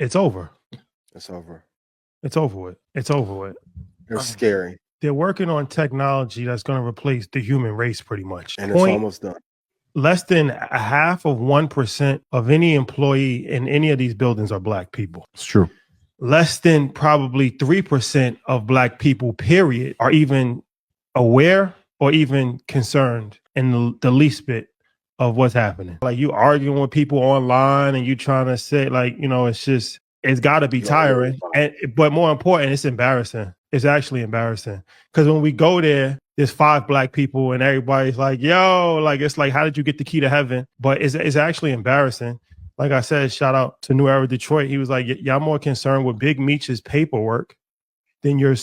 it's over. It's over. It's over with. It's over with. It's scary. They're working on technology that's going to replace the human race pretty much. And it's almost done. Less than 0.5% of any employee in any of these buildings are Black people. It's true. Less than probably 3% of Black people, period, are even aware or even concerned in the least bit of what's happening. Like, you arguing with people online and you trying to say, like, you know, it's got to be tiring. But more important, it's embarrassing. It's actually embarrassing. Because when we go there, there's 5 Black people and everybody's like, yo, like, it's like, how did you get the key to heaven? But it's actually embarrassing. Like I said, shout out to New Era Detroit. He was like, y'all more concerned with Big Meech's paperwork than your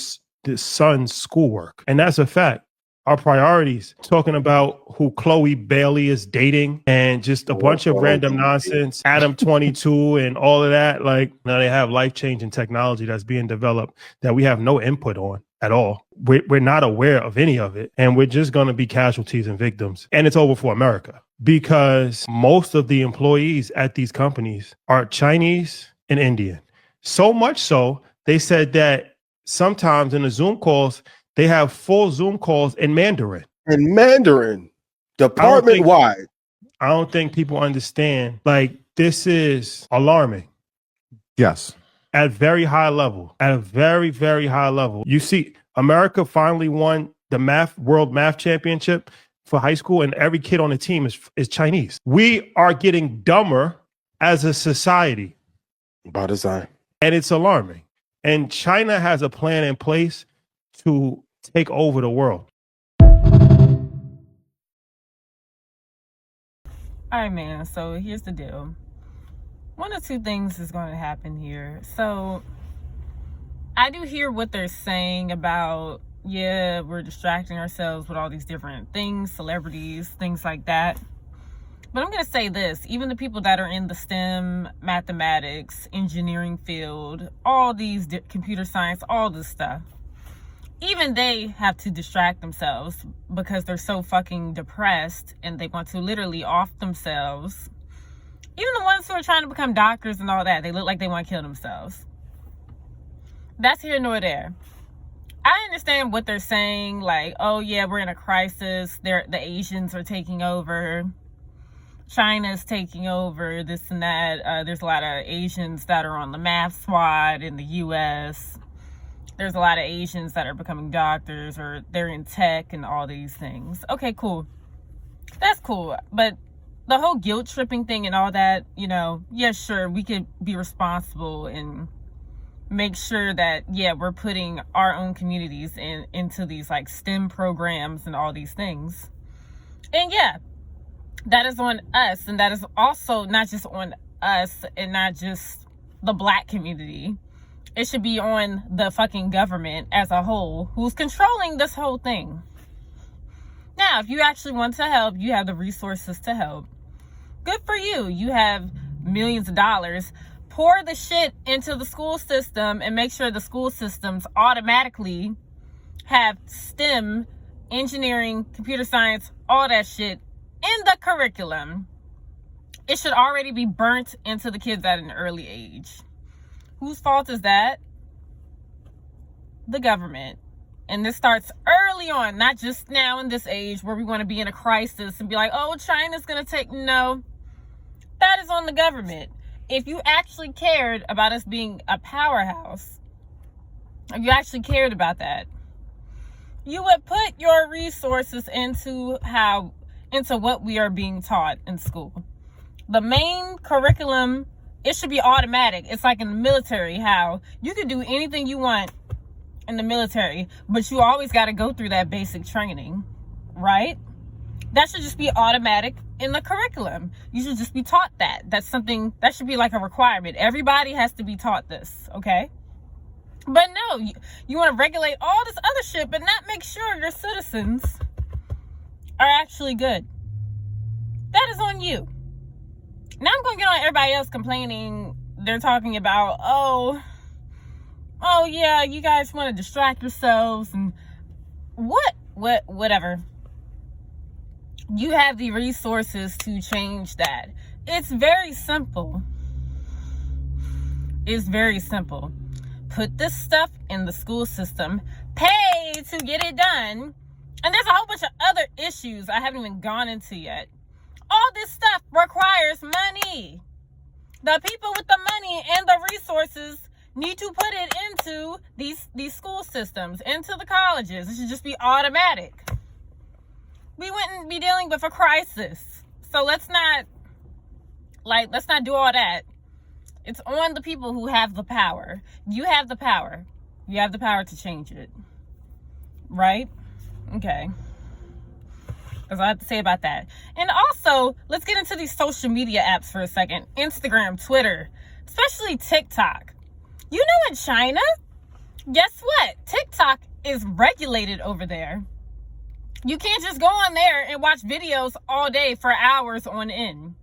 son's schoolwork. And that's a fact. Our priorities, talking about who Chloe Bailey is dating and just a bunch of random nonsense, Adam 22 and all of that. Like, now they have life-changing technology that's being developed that we have no input on at all. We're not aware of any of it. And we're just going to be casualties and victims. And it's over for America because most of the employees at these companies are Chinese and Indian. So much so, they said that sometimes in the Zoom calls, they have full Zoom calls in Mandarin. In Mandarin, department-wide. I don't think people understand. Like, this is alarming. Yes. At a very high level. At a very, very high level. You see, America finally won the World Math Championship for high school, and every kid on the team is Chinese. We are getting dumber as a society. By design. And it's alarming. And China has a plan in place to take over the world. All right, man. So here's the deal. One of two things is going to happen here. So I do hear what they're saying about, yeah, we're distracting ourselves with all these different things, celebrities, things like that. But I'm going to say this, even the people that are in the STEM, mathematics, engineering field, all these computer science, all this stuff, even they have to distract themselves because they're so fucking depressed and they want to literally off themselves. Even the ones who are trying to become doctors and all that, they look like they want to kill themselves. That's here nor there. I understand what they're saying, like, oh yeah, we're in a crisis. The Asians are taking over. China's taking over, this and that. There's a lot of Asians that are on the math squad in the U.S. There's a lot of Asians that are becoming doctors or they're in tech and all these things. Okay, cool. That's cool. But the whole guilt tripping thing and all that, you know, yeah, sure, we could be responsible and make sure that, yeah, we're putting our own communities into these like STEM programs and all these things. And yeah, that is on us. And that is also not just on us and not just the Black community. It should be on the fucking government as a whole who's controlling this whole thing. Now, if you actually want to help, you have the resources to help. Good for you. You have millions of dollars. Pour the shit into the school system and make sure the school systems automatically have STEM, engineering, computer science, all that shit in the curriculum. It should already be burnt into the kids at an early age. Whose fault is that? The government. And this starts early on, not just now in this age where we want to be in a crisis and be like, oh, China's going to take... No, that is on the government. If you actually cared about us being a powerhouse, if you actually cared about that, you would put your resources into what we are being taught in school. The main curriculum, it should be automatic. It's like in the military, how you can do anything you want in the military, but you always got to go through that basic training, right? That should just be automatic in the curriculum. You should just be taught that. That's something that should be like a requirement. Everybody has to be taught this, okay? But no, you want to regulate all this other shit, but not make sure your citizens are actually good. That is on you. Now I'm going to get on everybody else complaining. They're talking about, oh yeah, you guys want to distract yourselves and whatever. You have the resources to change that. It's very simple. is very simple. Put this stuff in the school system, pay to get it done, and there's a whole bunch of other issues I haven't even gone into yet. All this stuff requires money. The people with the money and the resources need to put it into these school systems, into the colleges. It should just be automatic. We wouldn't be dealing with a crisis. So let's not do all that. It's on the people who have the power. You have the power. You have the power to change it. Right? Okay. That's all I have to say about that. And also, let's get into these social media apps for a second. Instagram, Twitter, especially TikTok. You know, in China, guess what? TikTok is regulated over there. You can't just go on there and watch videos all day for hours on end.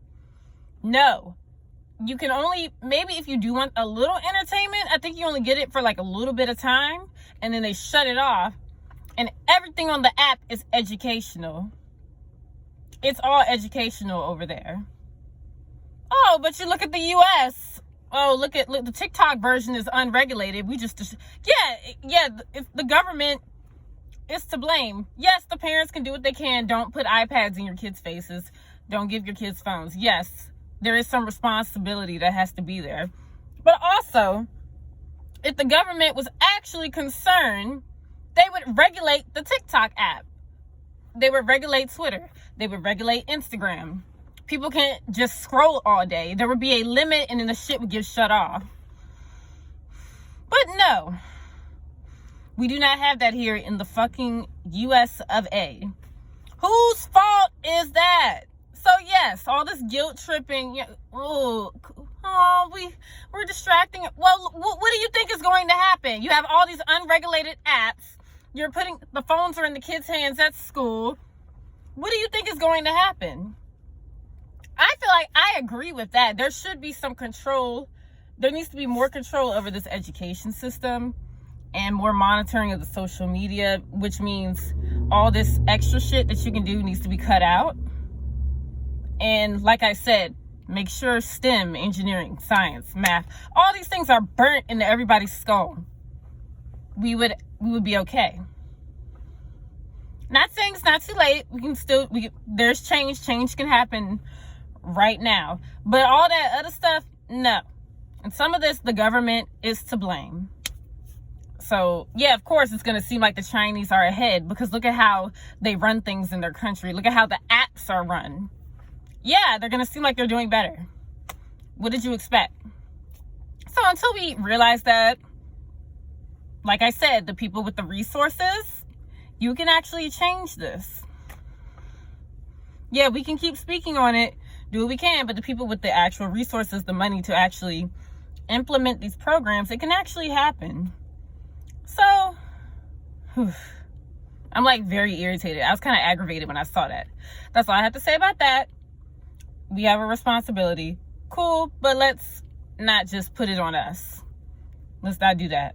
No. You can only, maybe if you do want a little entertainment, I think you only get it for like a little bit of time, and then they shut it off. And everything on the app is educational. It's all educational over there. Oh, but you look at the US. Oh, look, the TikTok version is unregulated. It's the government is to blame. Yes, the parents can do what they can. Don't put iPads in your kids' faces. Don't give your kids phones. Yes, there is some responsibility that has to be there. But also, if the government was actually concerned, they would regulate the TikTok app. They would regulate Twitter. They would regulate Instagram. People can't just scroll all day. There would be a limit, and then the shit would get shut off. But no, we do not have that here in the fucking US of A. Whose fault is that? So yes, all this guilt tripping. We're distracting. Well, what do you think is going to happen? You have all these unregulated apps. You're putting the phones are in the kids' hands at school. What do you think is going to happen? I feel like I agree with that. There should be some control. There needs to be more control over this education system and more monitoring of the social media, which means all this extra shit that you can do needs to be cut out. And like I said, make sure STEM, engineering, science, math, all these things are burnt into everybody's skull. We would be okay. Not saying it's not too late. There's change. Change can happen right now. But all that other stuff, no. And some of this, the government is to blame. So, yeah, of course, it's going to seem like the Chinese are ahead because look at how they run things in their country. Look at how the apps are run. Yeah, they're going to seem like they're doing better. What did you expect? So until we realize that, like I said, the people with the resources, you can actually change this. Yeah, we can keep speaking on it, do what we can, but the people with the actual resources, the money to actually implement these programs, it can actually happen. So, I'm like very irritated. I was kind of aggravated when I saw that. That's all I have to say about that. We have a responsibility. Cool, but let's not just put it on us. Let's not do that.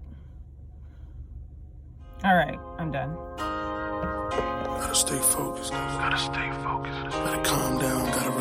All right, I'm done. Gotta stay focused. Gotta calm down. Gotta